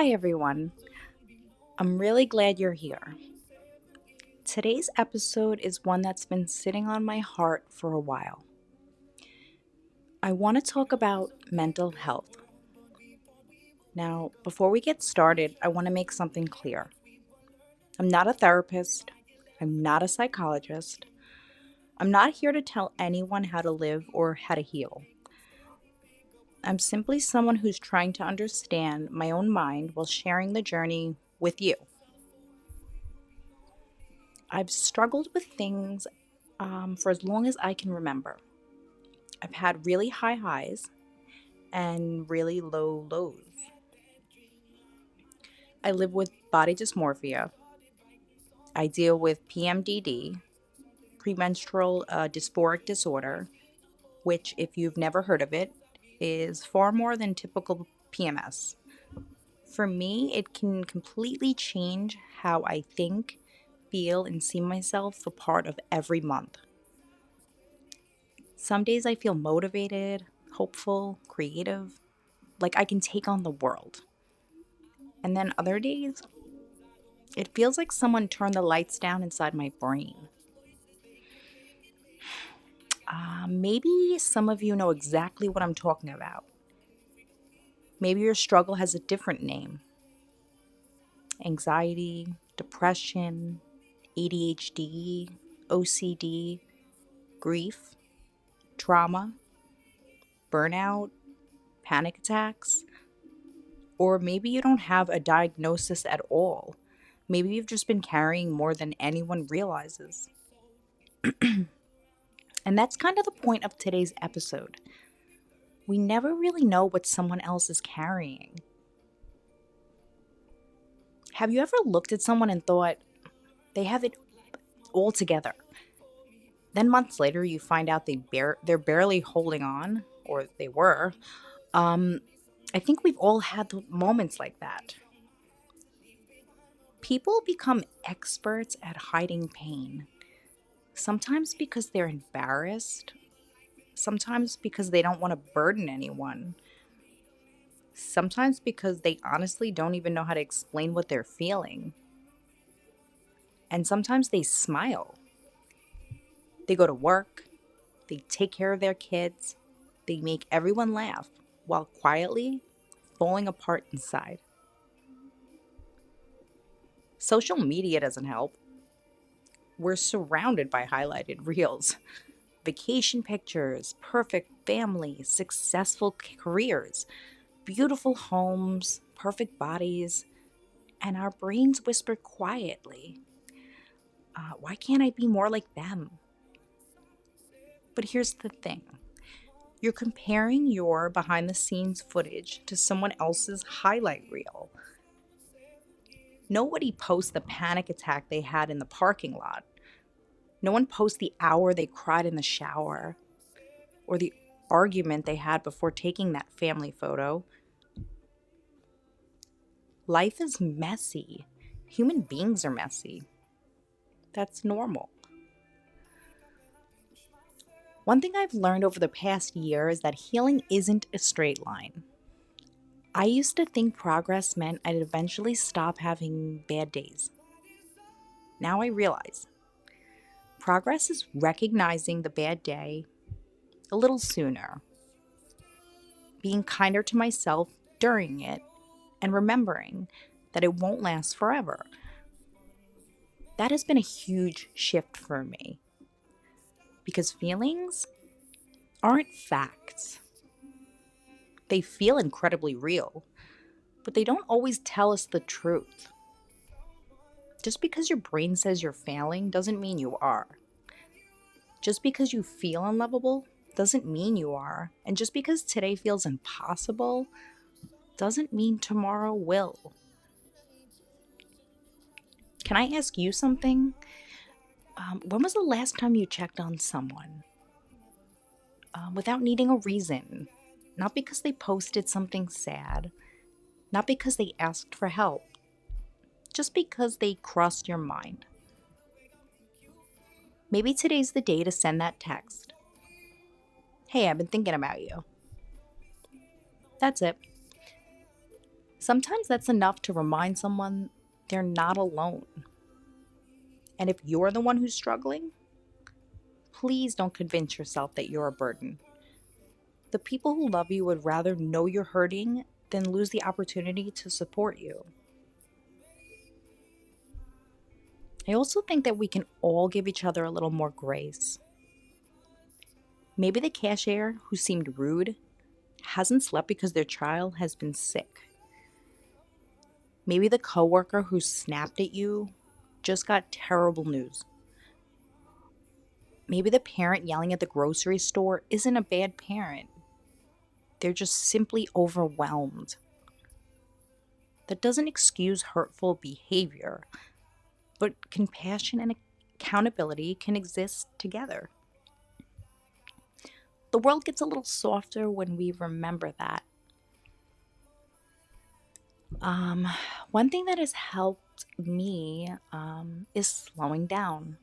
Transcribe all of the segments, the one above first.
Hi, everyone. I'm really glad you're here. Today's episode is one that's been sitting on my heart for a while. I want to talk about mental health. Now, before we get started, I want to make something clear. I'm not a therapist, I'm not a psychologist, I'm not here to tell anyone how to live or how to heal. I'm simply someone who's trying to understand my own mind while sharing the journey with you. I've struggled with things for as long as I can remember. I've had really high highs and really low lows. I live with body dysmorphia. I deal with PMDD, premenstrual dysphoric disorder, which, if you've never heard of it, is far more than typical PMS. For me, it can completely change how I think, feel, and see myself a part of every month. Some days I feel motivated, hopeful, creative, like I can take on the world. And then other days, it feels like someone turned the lights down inside my brain. Maybe some of you know exactly what I'm talking about. Maybe your struggle has a different name: anxiety, depression, ADHD, OCD, grief, trauma, burnout, panic attacks. Or maybe you don't have a diagnosis at all. Maybe you've just been carrying more than anyone realizes. And that's kind of the point of today's episode. We never really know what someone else is carrying. Have you ever looked at someone and thought they have it all together? Then months later, you find out they're barely holding on, or they were. Um, I think we've all had moments like that. People become experts at hiding pain, sometimes because they're embarrassed, sometimes because they don't want to burden anyone, sometimes because they honestly don't even know how to explain what they're feeling. And sometimes they smile. They go to work, they take care of their kids, they make everyone laugh while quietly falling apart inside. Social media doesn't help. We're surrounded by highlighted reels, vacation pictures, perfect families, successful careers, beautiful homes, perfect bodies, and our brains whisper quietly, why can't I be more like them? But here's the thing: you're comparing your behind the scenes footage to someone else's highlight reel. Nobody posts the panic attack they had in the parking lot. No one posts the hour they cried in the shower or the argument they had before taking that family photo. Life is messy. Human beings are messy. That's normal. One thing I've learned over the past year is that healing isn't a straight line. I used to think progress meant I'd eventually stop having bad days. Now I realize progress is recognizing the bad day a little sooner, being kinder to myself during it, and remembering that it won't last forever. That has been a huge shift for me because feelings aren't facts. They feel incredibly real, but they don't always tell us the truth. Just because your brain says you're failing doesn't mean you are. Just because you feel unlovable doesn't mean you are. And just because today feels impossible doesn't mean tomorrow will. Can I ask you something? When was the last time you checked on someone without needing a reason? Not because they posted something sad, not because they asked for help, just because they crossed your mind. Maybe today's the day to send that text. Hey, I've been thinking about you. That's it. Sometimes that's enough to remind someone they're not alone. And if you're the one who's struggling, please don't convince yourself that you're a burden. The people who love you would rather know you're hurting than lose the opportunity to support you. I also think that we can all give each other a little more grace. Maybe the cashier who seemed rude hasn't slept because their child has been sick. Maybe the coworker who snapped at you just got terrible news. Maybe the parent yelling at the grocery store isn't a bad parent. They're just simply overwhelmed. That doesn't excuse hurtful behavior, but compassion and accountability can exist together. The world gets a little softer when we remember that. Um, One thing that has helped me is slowing down.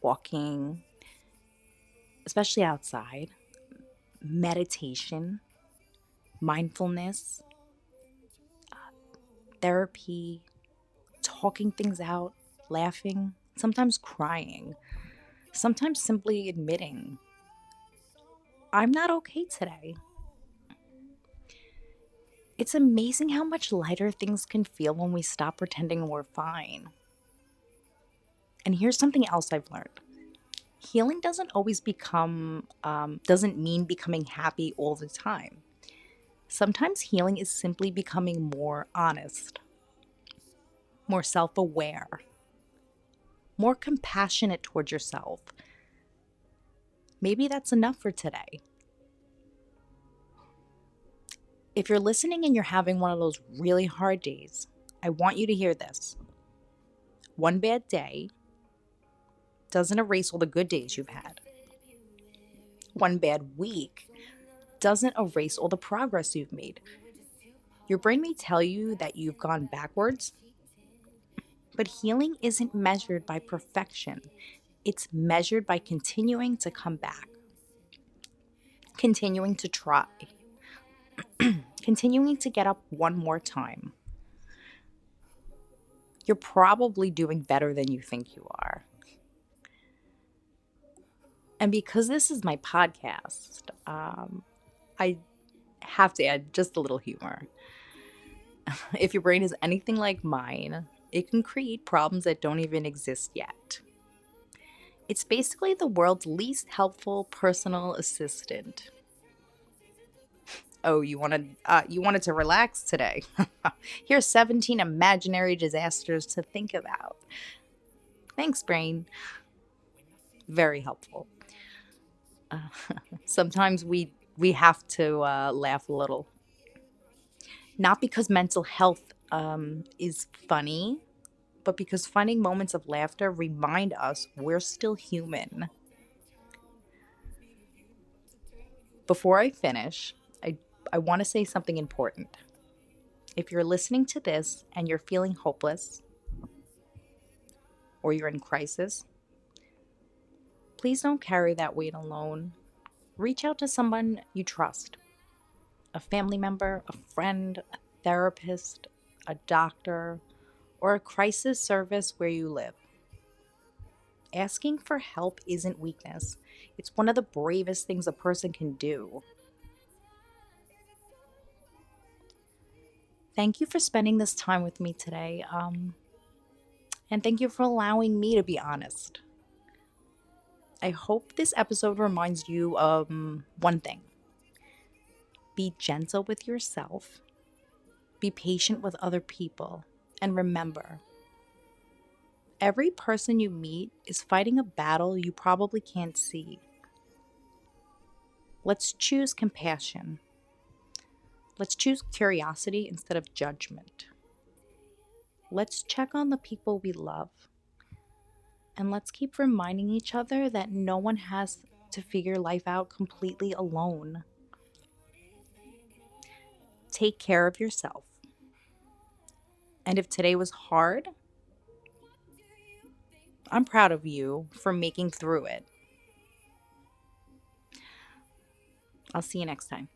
Walking, especially outside, meditation, mindfulness, therapy, talking things out, laughing, sometimes crying, sometimes simply admitting, I'm not okay today. It's amazing how much lighter things can feel when we stop pretending we're fine. And here's something else I've learned. Healing doesn't mean becoming happy all the time. Sometimes healing is simply becoming more honest, more self aware, more compassionate towards yourself. Maybe that's enough for today. If you're listening and you're having one of those really hard days, I want you to hear this. One bad day doesn't erase all the good days you've had. One bad week doesn't erase all the progress you've made. Your brain may tell you that you've gone backwards, but healing isn't measured by perfection. It's measured by continuing to come back, continuing to try, continuing to get up one more time. You're probably doing better than you think you are. And because this is my podcast, I have to add just a little humor. If your brain is anything like mine, it can create problems that don't even exist yet. It's basically the world's least helpful personal assistant. Oh, you wanted to relax today. Here's 17 imaginary disasters to think about. Thanks, brain. Very helpful. Sometimes we have to laugh a little. Not because mental health is funny, but because finding moments of laughter remind us we're still human. Before I finish, I want to say something important. If you're listening to this and you're feeling hopeless or you're in crisis, please don't carry that weight alone. Reach out to someone you trust, a family member, a friend, a therapist, a doctor, or a crisis service where you live. Asking for help isn't weakness. It's one of the bravest things a person can do. Thank you for spending this time with me today. And thank you for allowing me to be honest. I hope this episode reminds you of one thing: be gentle with yourself, be patient with other people, and remember, every person you meet is fighting a battle you probably can't see. Let's choose compassion. Let's choose curiosity instead of judgment. Let's check on the people we love. And let's keep reminding each other that no one has to figure life out completely alone. Take care of yourself. And if today was hard, I'm proud of you for making through it. I'll see you next time.